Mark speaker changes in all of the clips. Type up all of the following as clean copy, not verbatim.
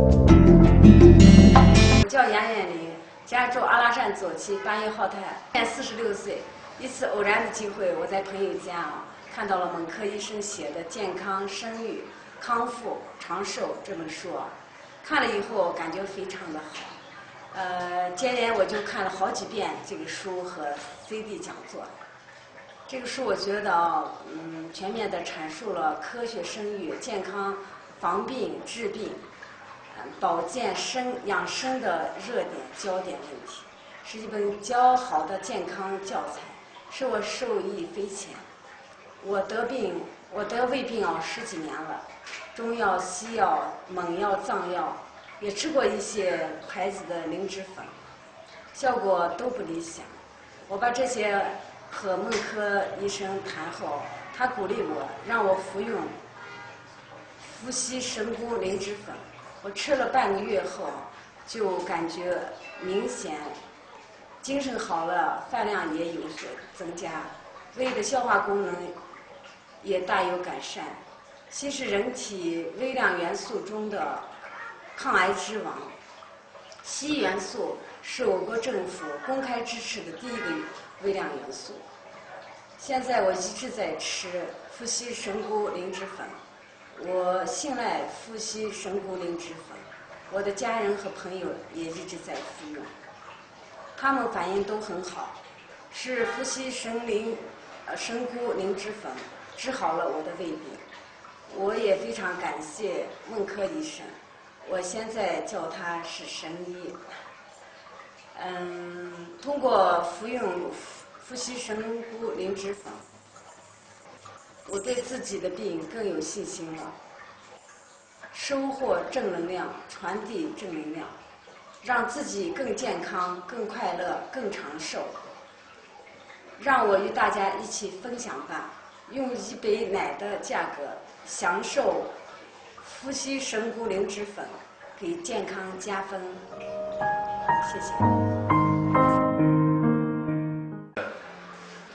Speaker 1: 我叫杨艳玲，家住阿拉善左旗8月号台，现46岁。一次偶然的机会，我在朋友家看到了蒙科医生写的《健康、生育、康复、长寿》这本书，看了以后感觉非常的好。接连我就看了好几遍这个书和 CD 讲座。这个书我觉得全面地阐述了科学生育、健康、防病、治病、保健养生的热点焦点问题，是一本较好的健康教材，使我受益匪浅。我得胃病10几年了，中药、西药、蒙药、藏药，也吃过一些牌子的灵芝粉，效果都不理想。我把这些和孟科医生谈后，他鼓励我，让我服用伏羲神菇灵芝粉。我吃了半个月后，就感觉明显精神好了，饭量也有所增加，胃的消化功能也大有改善。硒是人体微量元素中的抗癌之王，硒元素是我国政府公开支持的第一个微量元素。现在我一直在吃伏羲神菇灵芝粉，我信赖伏羲神菇灵芝粉，我的家人和朋友也一直在服用，他们反应都很好，是伏羲神菇灵芝粉治好了我的胃病。我也非常感谢孟科医生，我现在叫他是神医。通过服用伏羲神菇灵芝粉，我对自己的病更有信心了，收获正能量，传递正能量，让自己更健康、更快乐、更长寿。让我与大家一起分享吧，用1杯奶的价格享受伏羲神菇灵芝粉，给健康加分。谢谢。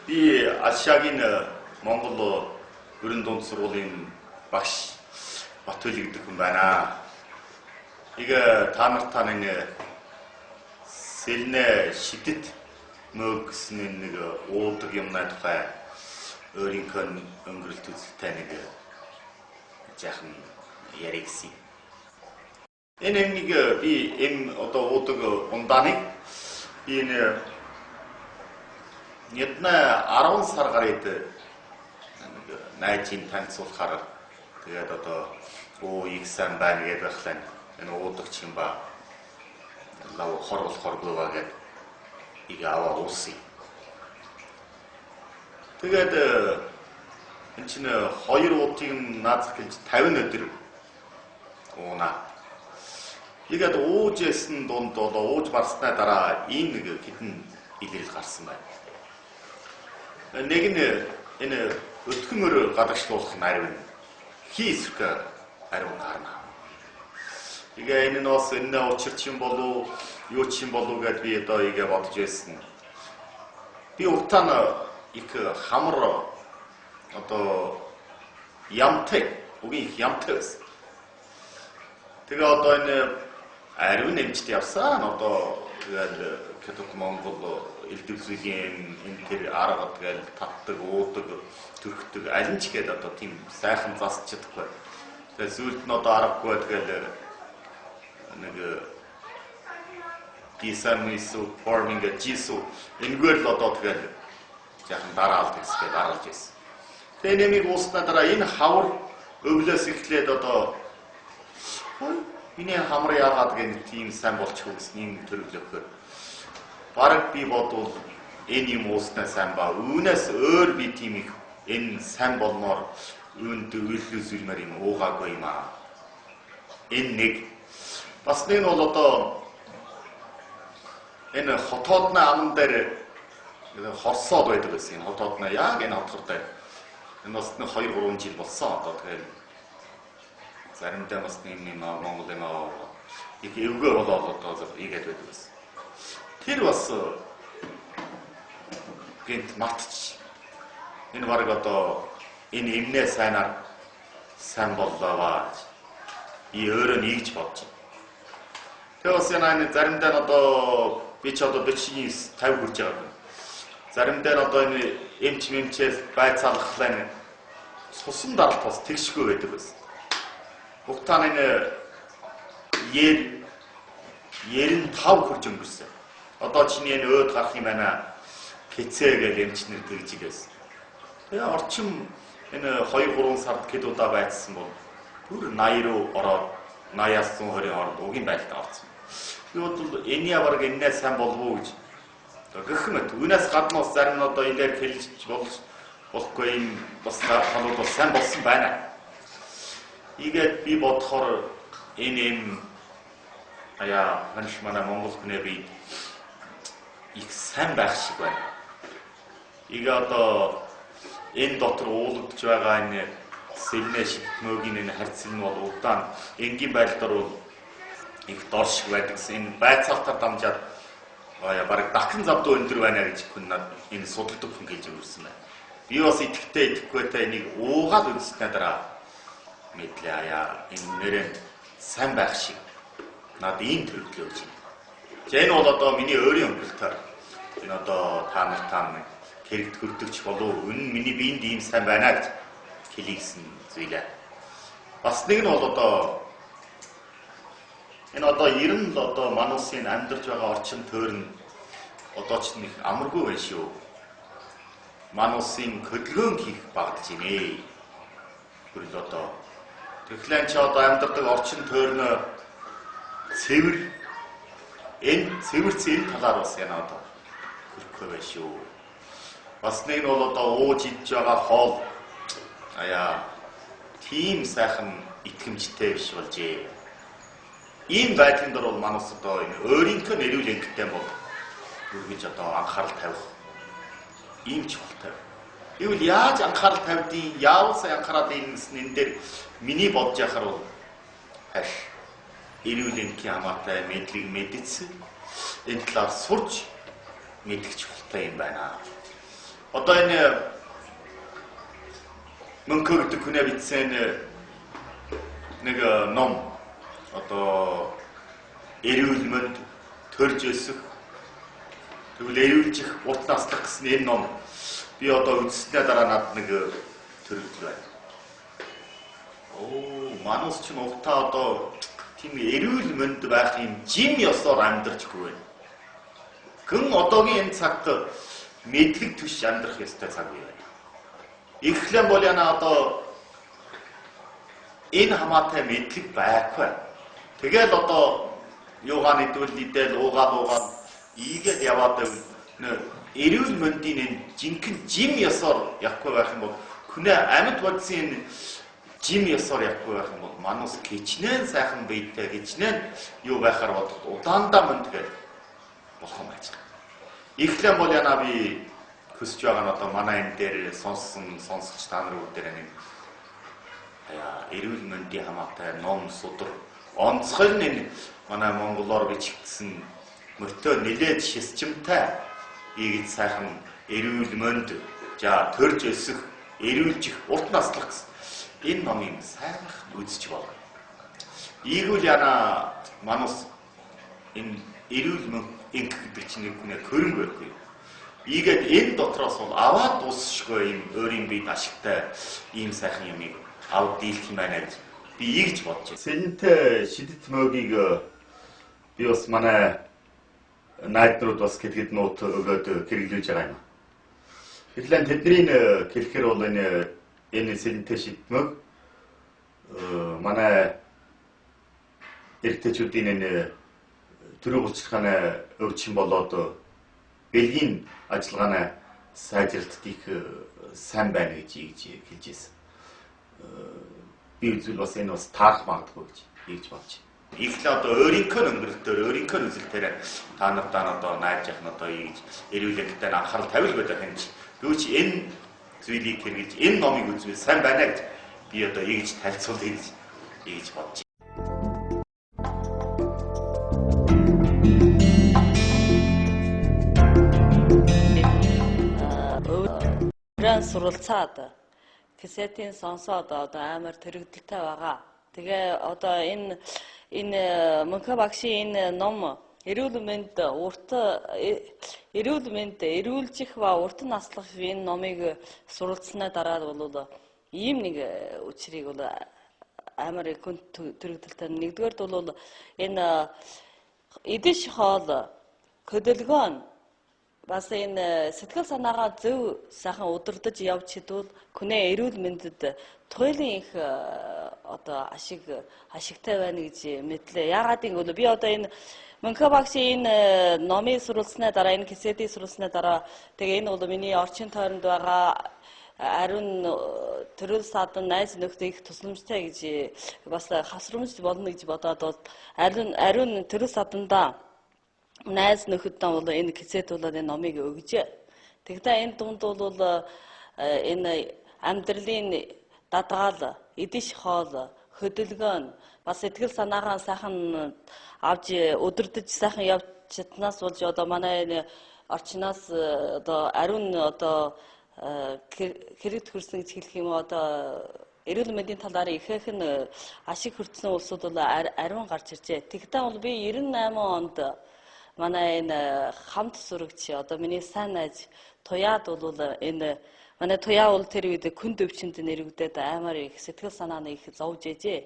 Speaker 2: Би Ашаагийн Монгол өрн дунд сургуулийн багш Батөли гэдэг хүн байна. Та нартай нэг сэлнэ шидэт мөг гэсэн нэг уудаг юмнаа тухай өөрийнхөө өнгөрөлт үзэлтэй нэг жаахан ярих гэсэн. Энэ нэг би одоо уудаг ундааныг би Недна 10 сар гараад найзын танилцуулахаар тэгээд одоо их сайн байна гэж байхлаа энэ уудагч юм ба лав хор болохоргүй ба гэд ийг аваа уусыг. Тэгээд энэ чинь 2 удыг наазах гэж 50 өдөр уунаа. Игээд ууж ясн дунд одоо ууж барснаа дараа ийм нэг хитэн илэрэл гарсан байна. Нэг нь энэ өтгөмөр гадагшлуулах нь ариун хийсвэ ариун гарна. Тэгээ энэ нь бас энэ учир чинь болов юу чинь болов гэд би одоо игээ бодож байсан. Би уртаа их хамар одоо ямтай үгүй ямтай байсан. Тэгээ одоо энэ ариун нэмжт явсан одоо тэгээд Католик Монгол элдвэсгийн энэ тэр аргад гээл татдаг, уудаг, төрхдөг аль нь ч гээд одоо тийм сайхан засч чадахгүй. Тэгээд зүйлд нь одоо аргагүй тэгэл нэг гисамису форминг жису энэгээр л одоо тэгэл яахан дараалт гэсгээд дараалж байсан. Тэгээ нэмийг ууснаа дараа энэ хавар өвлөөс эхлээд одоо энэ хамар яагаад гэнэ тийм сайн болчихгүй гэсэн юм төрөлөөхөөр бараг би бодвол энэ юм ууснаа сайн ба үүнээс өөр би тийм их энэ сайн болноор үүнд үйллүүлмээр юм уугаагүй юм аа. Энэ нэг бас нэг нь бол одоо энэ хотоодны аман дээр хорсоод байдаг байсан. Энэ хотоодны яг энэ хотгор дээр энэ бас 2-3 жил болсон одоо тэгэхээр заримдаа бас нэг Монголын их эвгүй болоод одоо игээд байдаг байсан. Тэр бас гинт мартчих. Энэ бараг одоо энэ эмнээ сайн боллоо би өөрөө нэгж бодож. Тэгээ бас энэ заримдаа нь одоо би ч одоо 49 50 хүрч байгаа юм. Заримдаа нь одоо энэ эмчээс байцаалгахлаа энэ сусан даралт бас тэгшгүй байдаг байсан. Бүгтаа энэ 95 хүрч өнгөрсөн. Одоо чиний энэ өөд гарах юм байна. Хэцээ гэж эмчнэр тэгж байсан. Тэгээ орчим энэ 2-3 сард хэд удаа байцсан бол бүр 80 руу ороод 80-аас 120-ийн хооронд угийн байдалд орсон. Би бол энэ яварг энэс сайн болов уу гэж гэх мэт. Үүнээс гадна бас зарим нь одоо илээр хэлж болохгүй юм бас халууд бас сайн болсон байна. Ийгээд би бодохоор энэ юм ханш манай Монгол хүнээ би их сайн байх шиг байна. Ийгээ одоо энэ дотор уулагдж байгаа энэ сэлнэ шигтмөөгийн энэ харьцал нь бол удаан энгийн байдлаар бол их дор шиг байдаг гэсэн. Энэ байцаалтаар дамжаад бараг дахин завдуу өндөр байна гэж хүн над энэ судалдаг хүн хэлж өгсөн байна. Би бас идэхгүйтэй энийг уугаад үзснээр дараа мэдлээ энэ нэрээ сайн байх шиг над ийм төрөлөө өгч байна. Энэ бол одоо миний өөрийн өнгөлтөөр энэ одоо та нар хэрэгт хүрдэгч болов энэ миний биеинд ийм сайн байна гэж хэлийгсэн зүйлээ. Бас нэг нь бол одоо энэ одоо 90 л одоо мануусын амьдарч байгаа орчин тойрон одоо ч нэг амаргүй байна шүү. Мануусын хөдөлгөөн хийх багтж байна. Бүрл одоо тэгэхээр ч одоо амьдардаг орчин тойрон цэвэр цэвэрцэн талаар бас яна одоо хөрөхгүй байна шүү. Бас нэг нь бол одоо ууж идж байгаа хоол тийм сайхан итгэмжтэй биш болжээ. Ийм байдлын дор бол манайс одоо энэ өөрийнхөө нэрүүл ангитай бол үргэж одоо анхаарал тавих ийм чухалтай. Ивэл яаж анхаарал тавьдیں۔ Яавал анхаарал энэ дээр миний бодож яхаар бол хаш эрүүл энгийн хамаатай мэдлэг мэдсэн энэ талаар сурч мэдэх чухалтай юм байна. Одоо энэ Мөнхө гэдэг хүнээ бичсэн нэг ном одоо эрүүл мэнд төрж өсөх тэгвэл эрүүлжих урт наслах гэсэн энэ ном би одоо үзснээр дараа над нэг төрөлд байна. Манус ч нухта одоо тийм эрүүл мэнд байх юм жим ёсоор амьдарчгүй байна. Хүн одоогийн энэ цагт мэдлэг түш амьдрах ёстой цаг үе байна. Ихлэн бол яна одоо энэ хамаатай мэдлэг байхгүй. Тэгэл одоо юугаар нэдвэл уугаад ийгээд яваад байвал эрүүл мэндийн энэ жинхэнэ жим ёсоор явахгүй байх юм бол хүнээ амьд бодсон энэ жим ёсоор явахгүй байх юм бол манус кичнэн сайхан биетэй кичнэн юу байхаар бодоход удаандаа мөндөг болох юм байна. Ихлэн бол яна би хүсэж байгаа нь одоо манай энэ дээр сонсогч та нарын бүгд дээр нэг эрүүл мэндийн хамаатай ном судар онцгой нь энэ манай монголоор бичигдсэн мөртөө нэлээд шисчимтэй ийгэж сайхан эрүүл мэнд төрж өсөх эрүүлжих урт наслах гэсэн энэ номыг сайхан үзэж байна. Ийгүүл яна манус энэ эрүүл мэнд гэдэг чинь нэг хөрөнгө байхгүй. Ийгээд энэ дотроос бол аваад дуусшгүй юм өөрийн биед ашигтай ийм сайхан юмыг авд дийлэх юм байна гэж би ийгж бодож байна. Сэнтэй шидэт мөгийг би бас манай найдрууд бас хэд нут өгөөд хэрэглэж байгаа юм. Гэтэл тэдний хэлэхээр бол энэ сэнтэй шидэт мөг манай эрэгтэйчүүдийн энэ төрийн булчирхааны өвчин болоод Бэлгийн ажиллагааны сайжралт их сайн байна гэж хэлж байсан. Би үзвэл бас энэ бас таарах магадгүй гэж хэлж бодож байна. Их л одоо өөрийнхөө өнгөрөлтөөр өөрийнхөө үзэлтээр та нартай одоо найж яах нь одоо ийж эрүүл энэтэй анхаарал тавил байдаг юм чи. Гэвч энэ зүйлийг хэрэгж энэ номыг үзвэл сайн байна гэж би одоо ийж танилцуулъя гэж ийж бодож байна.
Speaker 3: Суралцаад касетийн сонсоод одоо амар төрөгдөлтэй байгаа. Тэгээ одоо энэ энэ Мөнхө багшийн энэ ном эрүүл мэнд эрүүлжих ба урт наслах энэ номыг суралцсанаа дараа бол ийм нэг учрыг бол амар их төрөгдөлтэй. Нэгдүгээрд бол энэ идэж хоол хөдөлгөөн бас энэ сэтгэл санаагаа зөв сайхан удирдах явж хідвэл хүний эрүүл мэндэд туйлын их одоо ашигтай байна гэж мэдлээ. Яагаад гэвэл би одоо энэ Мөнхө багшийн энэ номыг суралцсанаа дараа энэ кэсетийг суралцсанаа дараа тэгээ энэ бол миний орчин тойронд байгаа ариун төрөл садан найз нөхдөд их тусламжтай гэж бас хасрамж болно гэж бодоод ариун төрөл саданда найз нөхөдөө бол энэ кэсет бол энэ номыг өгжээ. Тэгтээ энэ дунд бол энэ амьдралын дадгаал, идэж хоол, хөдөлгөөн бас сэтгэл санаагаа сайхан авч өдөрдөж сайхан явж чаднаас болж одоо манай энэ орчноос одоо ариун одоо хэрэг төрсөн гэж хэлэх юм одоо эрүүл мэндийн талаар ихэнх нь ашиг хүртсэн улсууд бол ариун гарч иржээ. Тэгтээ бол би 98 онд манай энэ хамт сурагч одоо миний сайн найз Туяад бол энэ манай Туяа бол тэр үед күн өвчнөд нэрвэгдээд аймаар их сэтгэл санааны их зовж ээжээ.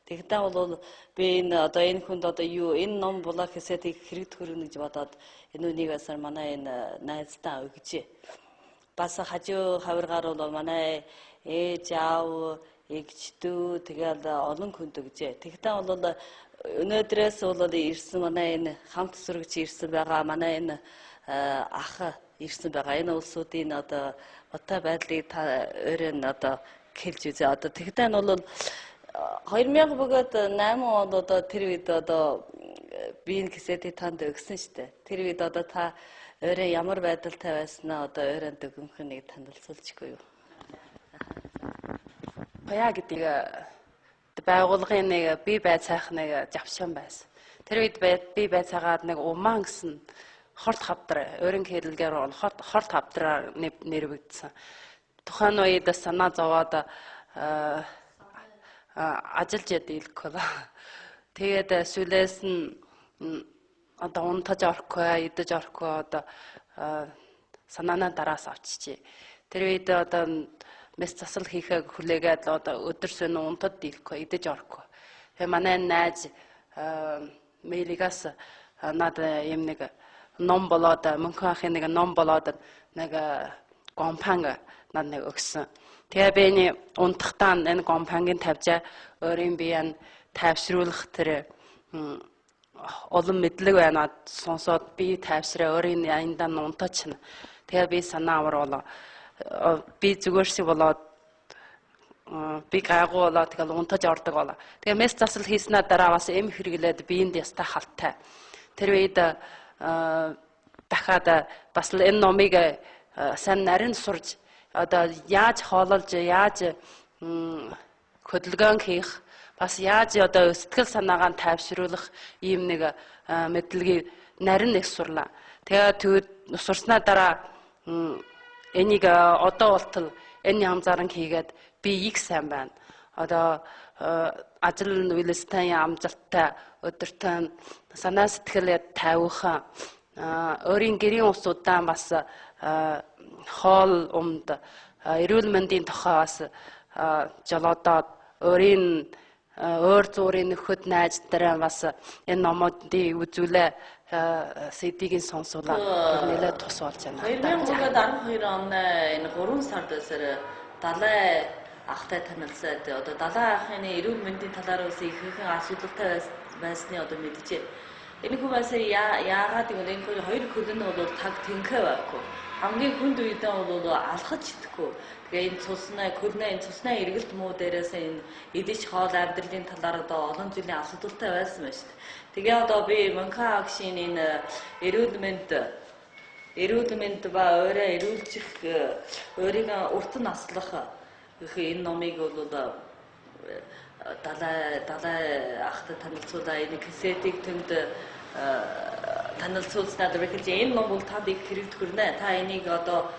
Speaker 3: Тэгтээ бол би энэ одоо энэ хүнд одоо юу энэ ном булаа хэсэтийг хэрэг төрнө гэж бодоод энэ үнийг асар манай энэ найздаа өгчээ. Бас хажуу хавиргаар бол манай ээж аав эгчдүү тэгэл олон хүнд өгчээ. Тэгтээ бол өнөөдрөөс бол ирсэн манай энэ хамт сурагч ирсэн байгаа манай энэ ах ирсэн байгаа. Энэ улсуудын одоо ботой байдлыг та өөрөө одоо хэлж үзээ. Одоо тэгтээ нь бол 2000 бөгөөд 8 онд одоо тэр үед одоо би энэ кэсетийг танд өгсөн шүү дээ. Тэр үед одоо та өөрөө ямар байдалтай байснаа одоо өөрөө дөгөнх нэг танилцуулчихгүй юу?
Speaker 4: Баяа гэдэг байгууллагын нэг бие байцаах нэг завшаан байсан. Тэр үед би байцаагаад нэг умаан гэсэн хорт хавдар өөрийн хэллэгээр бол хорт хавдраар нэрвэгдсэн. Тухайн үед санаа зовоод ажиллаж ядилгүй ба. Тэгээд сүлээс нь одоо унтаж орохгүй, идэж орохгүй одоо санаанаа дараас авчижээ. Тэр үед одоо мэс засал хийхээ хүлээгээд одоо өдөр шөнө унтад дийлэхгүй, идэж орохгүй. Тэгээ манай найз мэйлигаас надад юм нэг ном болоод Мөнхө ахын нэг ном болоод нэг компанг надад нэг өгсөн. Тэгээ би энэ унтахтаа энэ компангийн тавьжаа өөрийн биеийг тайвшруулах тэр олон мэдлэг байна сонсоод би тайвшраа өөрийн аяндаа унтаач. Тэгээ би санаа аврал би зүгээрсээ болоод би гайгүй болоод тэгэл унтаж ордог болоо. Тэгээ мэс засал хийснээр дараа бас эм хэрэглээд биеинд ястаа халттай. Тэр үед дахиад бас энэ номыг сайн нарийн сурж одоо яаж хоололж яаж хөдөлгөөн хийх бас яаж одоо сэтгэл санаагаа тайвшруулах ийм нэг мэдлэгийг нарийн их сурлаа. Тэгээд сурснаа дараа энийг одоо болтол энэ амзааран хийгээд би их сайн байна. Одоо ажил үйлстэй амжилттай өдөртөө санаа сэтгэлээ тавих өөрийн гэрийн усудаа бас хоол умд эрүүл мэндийн тухай бас жолоодоод өөрийн өөр зүрийн нөхөд найз дараа бас энэ номуудыг үзүүлээ CD-гийн сонсуулаа нэлээд тус болж байна.
Speaker 3: 2012 оны энэ 3 сард далай ахтай танилцаад одоо далай ахын эрүүл мэндийн талаар ус ихэнхэн асуудалтай байсны одоо мэдчихэ. Энэ хүн бас яагаад гэвэл энэ хоёр хөлн нь бол таг тэнхээ байхгүй. Хамгийн хүнд үедээ бол алхаж идэхгүй. Тэгээ энэ цуснаа эргэлт муу дээрээс энэ идэж хоол амьдралын талаар одоо олон жилийн асуудалтай байсан байна шүү дээ. Тэгээ одоо би Мөнхө агшийн энэ эрүүл мэнд ба өөрөө эрүүлжих өөрийгөө урт наслах энэ номыг бол далай ахтай танилцуулаа энэ кэсетийг төнд танилцуулснаа дөрвөлж энэ ном бол танд их хэрэг төрнэ. Та энийг одоо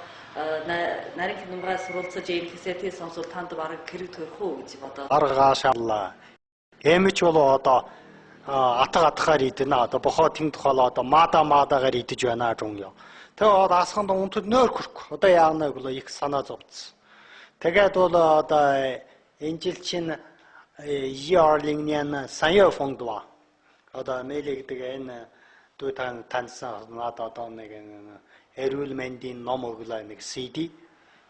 Speaker 3: нарийн киномгаас суралцаж энэ кэсетийг сонсвол танд бараг хэрэг төрөх үү гэж бодоод.
Speaker 5: Аргаашаалла. Эмч бол одоо атгаар идэнэ одоо бохоо тэнд холоо одоо маадагаар идэж байна жонё. Тэгээ асханд унтад нөр хүрх. Одоо яана бол их санаа зовцсон. Тэгээд бол одоо энэ жил чинь Ярлингнэн санья фонд ба. Одоо нэлэгдэг энэ дүүтан таньсан надад одоо нэг эрүүл мэндийн ном өглөө нэг CD.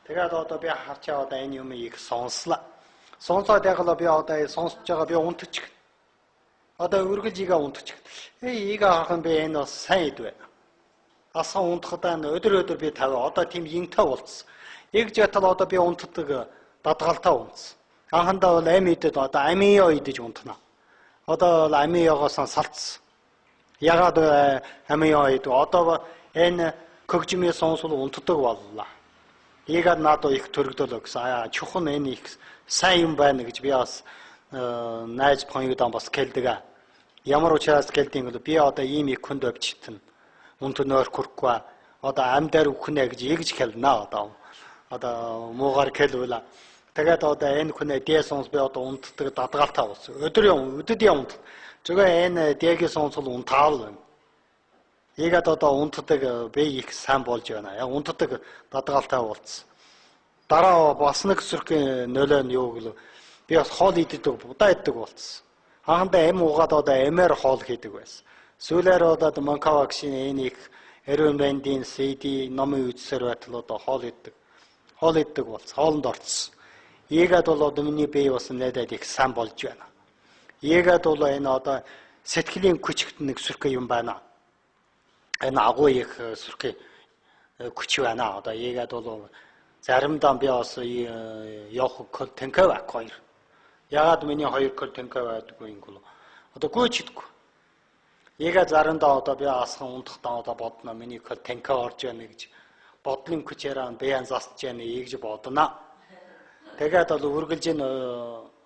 Speaker 5: Тэгээд одоо би харчаа одоо энэ юм их сонслоо. Сонсоод ягалаа би одоо сонсож байгаа би унтчих. Одоо үргэлжигээ унтчих. Энийг харах би энэ бас сайн идвэ. Асан унтахтаа өдөр би тавь одоо тийм янтай болцсон. Иг жатал одоо би унтдаг дадгалтаа унтсан. Анхандаа бол амь идэд одоо амиё идэж унтна. Одоо бол амиёгоос салцсан. Ягаад амиё идэ одоо энэ когжмээ сонсол унтдаг боллоо. Ийгээд надад их төрөгдөл өгсөн. Чухал энэ их сайн юм байна гэж би бас найз хоёудаа бас хэлдэг. Ямар учраас хэлдэг бол би одоо ийм их хүнд өвчтөн. Унтноор хүрхгүй. Одоо амьдаар үхнэ гэж ягж хэлнэ одоо. Одоо муугаар хэлвэл тэгээд одоо энэ хүнээ дээ сонс би одоо унтдаг дадгаалтаа болсон. Өдөд унт. Зүгээр энэ дээгийн сонсол унтаал байна. Ийгээд одоо унтдаг би их сайн болж байна. Яг унтдаг дадгаалтаа болсон. Дараа бас нэг сүрхэн нөлөө нь юу гэвэл би бас хоол иддэг будаа иддэг болсон. Анхандаа эм угаад одоо эмээр хоол хийдэг байсан. Сүүлээр одоо Манкавакшин энийг эрүүл мэндийн CD номын үзсээр байтал одоо хоол иддэг болсон. Хоолнд орцсон. Ийгээд бол одоо миний бие бас надад их сайн болж байна. Ийгээд бол энэ одоо сэтгэлийн хүчтэй нэг сүрхэн юм байна. Энэ агуу их сүрхэн хүч байна. Одоо ийгээд бол заримдаа би бас явах кол тэнхэ байх хоёр. Ягаад миний хоёр кол тэнхэ байдаггүй юм бол одоо гүйчдэггүй. Ийгээд заримдаа одоо би асхан унтахтаа одоо бодно миний кол тэнхэ орж байна гэж бодлын хүчээр бян засч яана ийгж бодно. Тэгээд бол үргэлж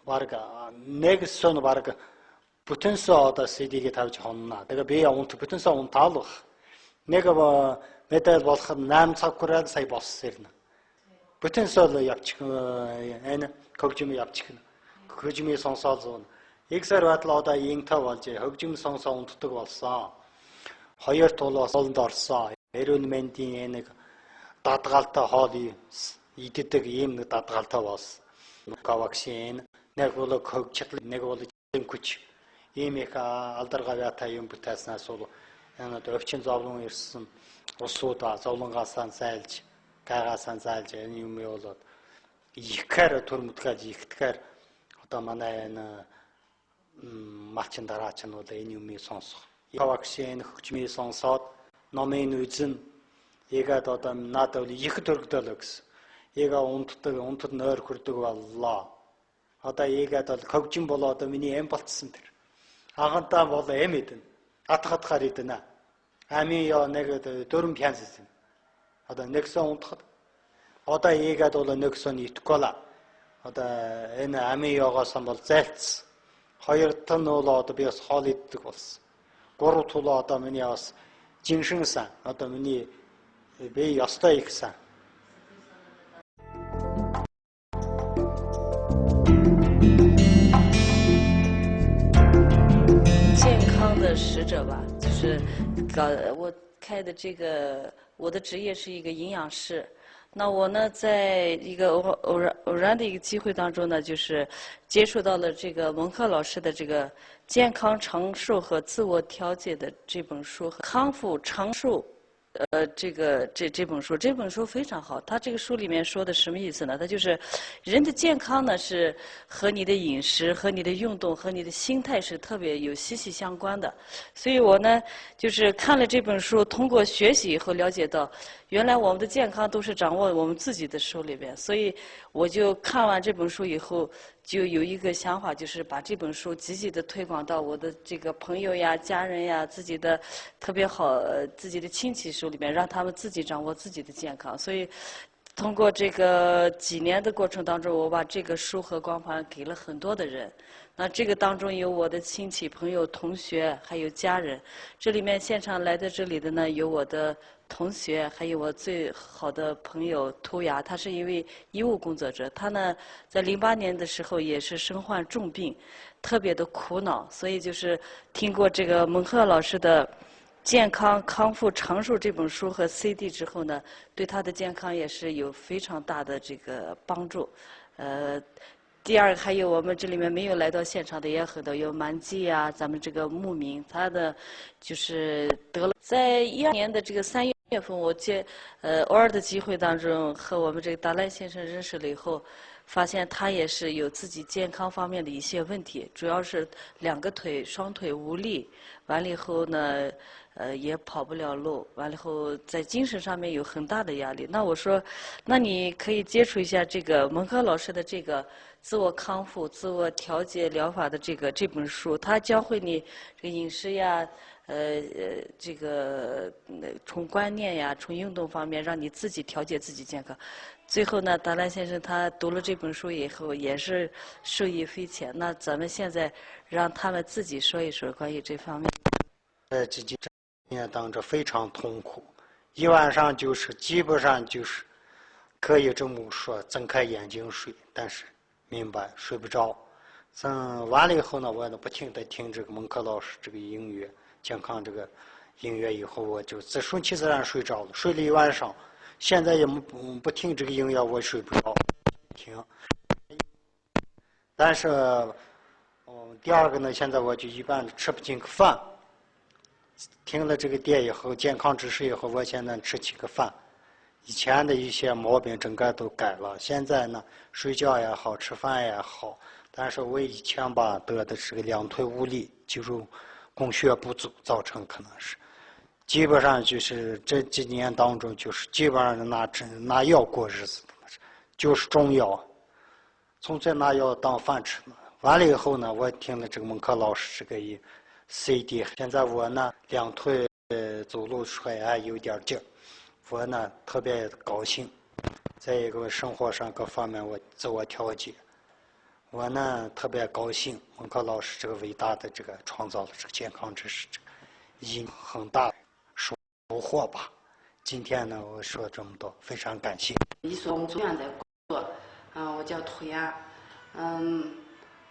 Speaker 5: баг нэг сон баг бүтэнсөө одоо CD-гээ тавьж хонно. Тэгээд би бүтэнсөө унтаал баг. Нэг медаль болоход 8 цаг хүрээд сая болсон юм. Бүтэнсөө явчих энэ хөгжим явчих. Хөгжмийн сонсоол зүүн. Игсэр батал одоо янтай болж хөгжим сонсоо унтдаг болсон. Хоёр тулаас олонд орсон. Эрүүл мэндийн нэг дадгаалтай хоол иддэг ийм нэг дадгаалтай болсон. Вакцин нэг бол хөгжил нэг бол хүч ийм их алдаргавьяатай юм бүтээснээс бол энэ өвчин зовлон ирсэн усуудаа зовлонгоосаа зайлж гайгаасаа зайлж энэ юм болоод ихээр төрмөдгөөж ихтгэхээр одоо манай энэ малчин дараач нь бол энэ юмыг сонсох. Вакцин хөгжмийг сонсоод номын үзэн ийгээд одоо надад их төрөгдөл өгсөн. Ийгээ унтад нойр хүрдэг боллоо. Одоо ийгээд бол хөгжим болоо одоо миний эм болцсон тэр. Агантаа бол эм идэн. Атгатгаар идэнэ. Амиё нэг дөрөм пянс юм. Одоо нэгсэн унтахад одоо ийгээд бол нэгсэн итгэла. Одоо энэ амиёгоос бол зайлцсан. Хоёр тон бол одоо би бас хоол иддэг болсон. Гурав тул одоо миний бас жиншинсан. Одоо миний би ёстой ихсэн.
Speaker 3: 的使者吧，就是我开的这个，我的职业是一个营养师。那我呢，在一个偶然的一个机会当中呢，就是接触到了这个蒙克老师的这个健康长寿和自我调节的这本书，康复长寿。这本书非常好。它这个书里面说的什么意思呢？它就是人的健康呢是和你的饮食、和你的运动、和你的心态是特别有息息相关的。所以我呢就是看了这本书，通过学习以后了解到，原来我们的健康都是掌握我们自己的手里边。所以我就看完这本书以后，就有一个想法，就是把这本书积极的推广到我的这个朋友呀、家人呀、自己的特别好自己的亲戚手里面，让他们自己掌握自己的健康。所以通过这个几年的过程当中，我把这个书和光盘给了很多的人。那这个当中有我的亲戚、朋友、同学，还有家人。这里面现场来的这里的呢，有我的同学，还有我最好的朋友涂雅，他是一位医务工作者。他呢，在08年的时候也是身患重病，特别的苦恼，所以就是听过这个蒙赫老师的《健康康复长寿》这本书和 CD 之后呢，对他的健康也是有非常大的这个帮助。第二个还有我们这里面没有来到现场的也有很多，有满记啊，咱们这个牧民，他的就是得了，在12年的这个3月份，我偶尔的机会当中和我们这个达赖先生认识了以后，发现他也是有自己健康方面的一些问题，主要是双腿无力，完了以后呢，也跑不了路，完了以后在精神上面有很大的压力。那我说，那你可以接触一下这个蒙赫老师的这个自我康复、自我调节疗法的这本书，他教会你这个饮食呀，这个从观念呀，从运动方面，让你自己调节自己健康。最后呢，达赖先生他读了这本书以后，也是受益匪浅。那咱们现在让他们自己说一说关于这方面。
Speaker 5: 在这几年当中非常痛苦，一晚上基本上可以这么说，睁开眼睛睡，但是明白睡不着。完了以后呢，我不停地听这个蒙克老师这个音乐，健康这个音乐以后，我就顺其自然睡着了，睡了一晚上。现在也不听这个音乐，我睡不着。听，但是第二个呢，现在我就一般吃不进个饭。听了这个店以后，健康知识以后，我现在吃起个饭。以前的一些毛病整个都改了。现在呢，睡觉也好，吃饭也好，但是我以前得的是个两腿无力，肌肉供血不足造成，可能是。基本上就是这几年当中，基本上拿药过日子，就是中药，从这拿药当饭吃嘛。完了以后呢，我听了这个蒙克老师这个CD， 现在我呢两腿走路出来还有点劲儿，我呢特别高兴。在一个生活上各方面我自我调节，我呢特别高兴。蒙克老师这个伟大的这个创造了这个健康知识，这个已很大的收获吧。今天呢我说这么多，非常感谢。
Speaker 4: 一所工作院在工作，我叫涂鸦，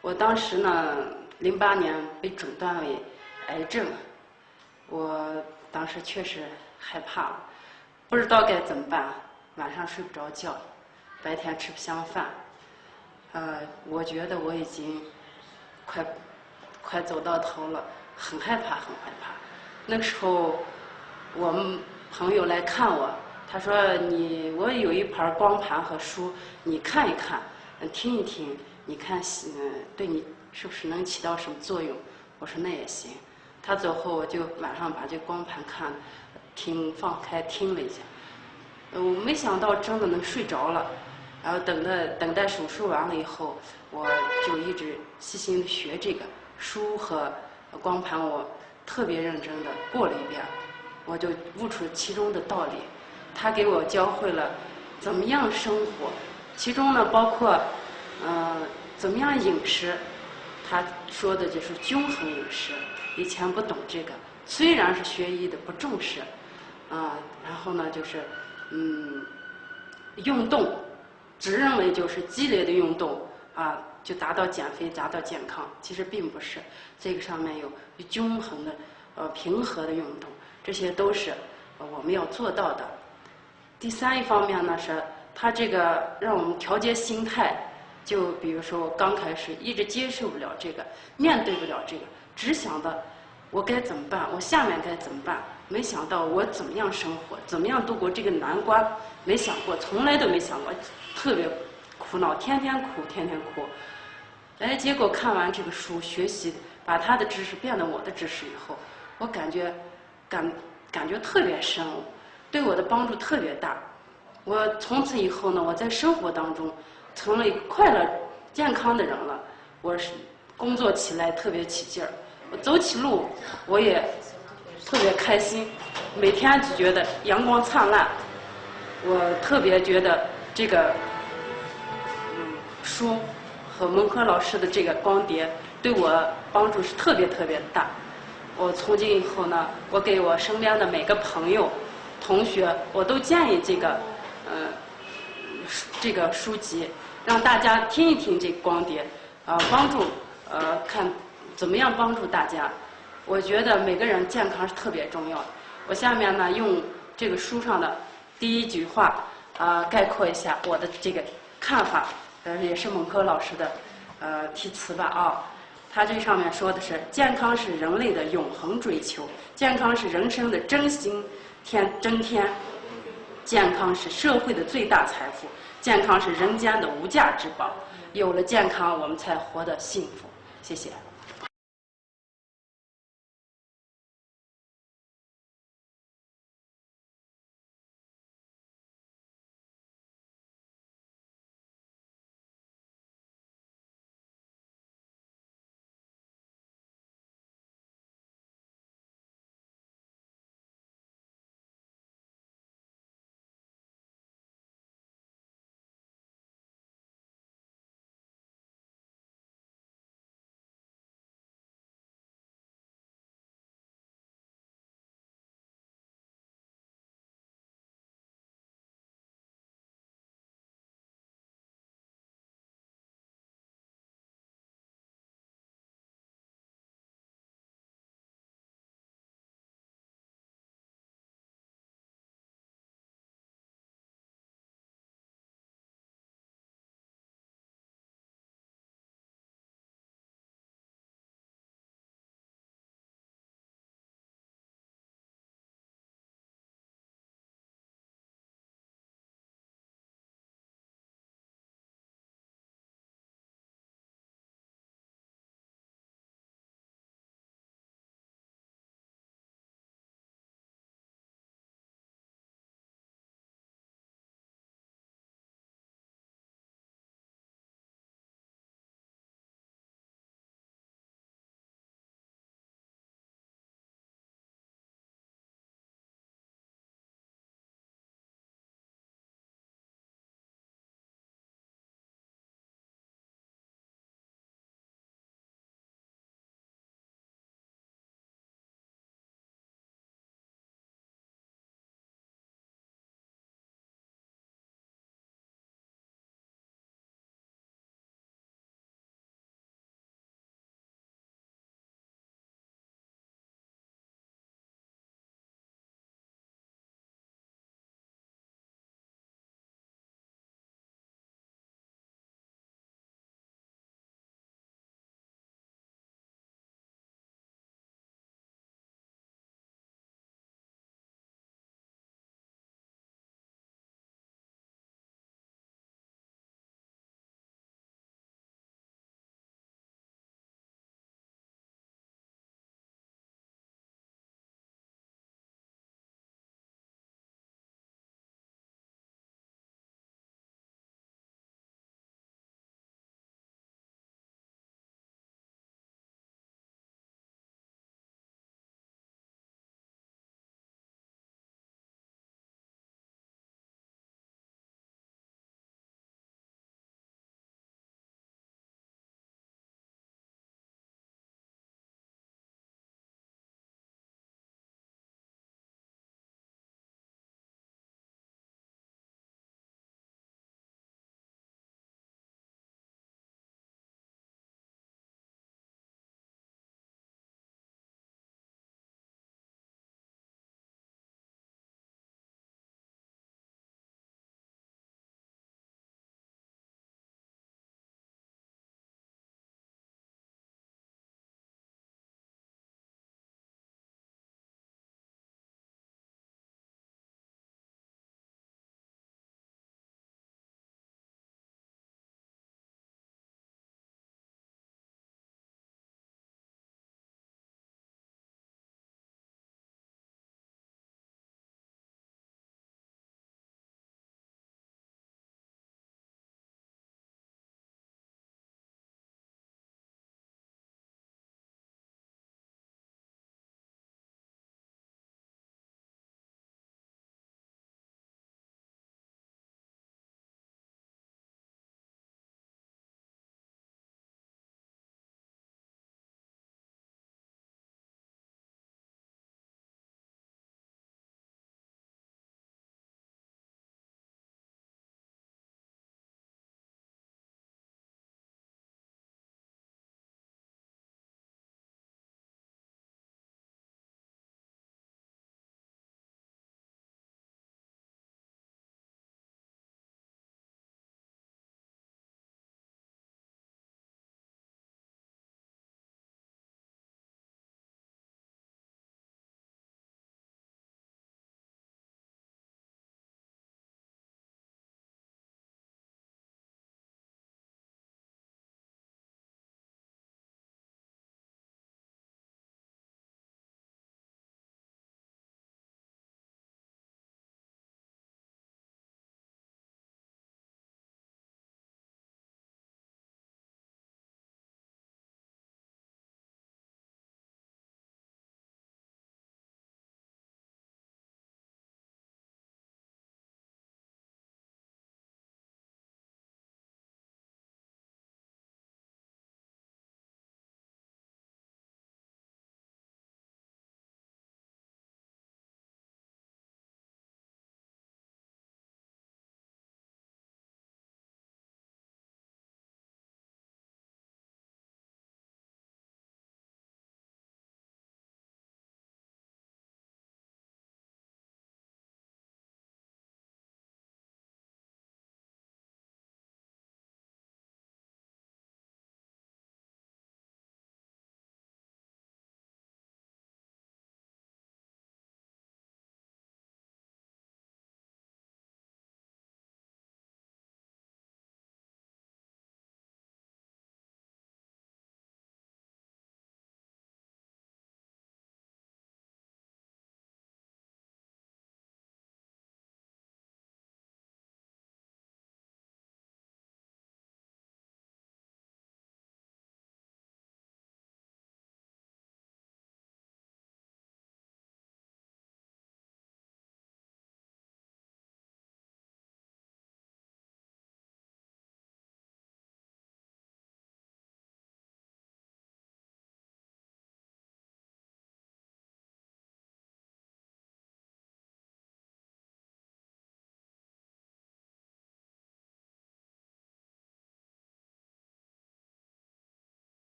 Speaker 4: 我当时呢08年被诊断为癌症，我当时确实害怕了，不知道该怎么办，晚上睡不着觉，白天吃不香饭，我觉得我已经快走到头了，很害怕，很害怕。那个时候，我们朋友来看我，他说我有一盘光盘和书，你看一看，听一听，你看对你是不是能起到什么作用？我说那也行。他走后，我就晚上把这光盘放开听了一下，我没想到真的能睡着了。然后等待手术完了以后，我就一直细心的学这个书和光盘，我特别认真的过了一遍，我就悟出其中的道理。他给我教会了怎么样生活，其中呢包括怎么样饮食。他说的就是均衡饮食，以前不懂这个，虽然是学医的不重视，然后呢就是运动，只认为就是激烈的运动就达到减肥达到健康，其实并不是，这个上面有均衡的平和的运动，这些都是我们要做到的。第三一方面呢是他这个让我们调节心态。就比如说我刚开始一直接受不了这个，面对不了这个，只想到我该怎么办，我下面该怎么办，没想到我怎么样生活，怎么样度过这个难关，没想过，从来都没想过，特别苦恼，天天哭。结果看完这个书，学习把他的知识变成我的知识以后，我感觉特别深，对我的帮助特别大。我从此以后呢，我在生活当中成了一个快乐、健康的人了。我是工作起来特别起劲儿，我走起路我也特别开心，每天就觉得阳光灿烂。我特别觉得这个书和蒙克老师的这个光碟对我帮助是特别大。我从今以后呢，我给我身边的每个朋友，同学，我都建议这个书籍，让大家听一听这个光碟，帮助看怎么样帮助大家。我觉得每个人健康是特别重要的。我下面呢用这个书上的第一句话概括一下我的这个看法，也是蒙科老师的题词吧他这上面说的是：健康是人类的永恒追求，健康是人生的真心增添，健康是社会的最大财富，健康是人间的无价之宝。有了健康，我们才活得幸福。谢谢。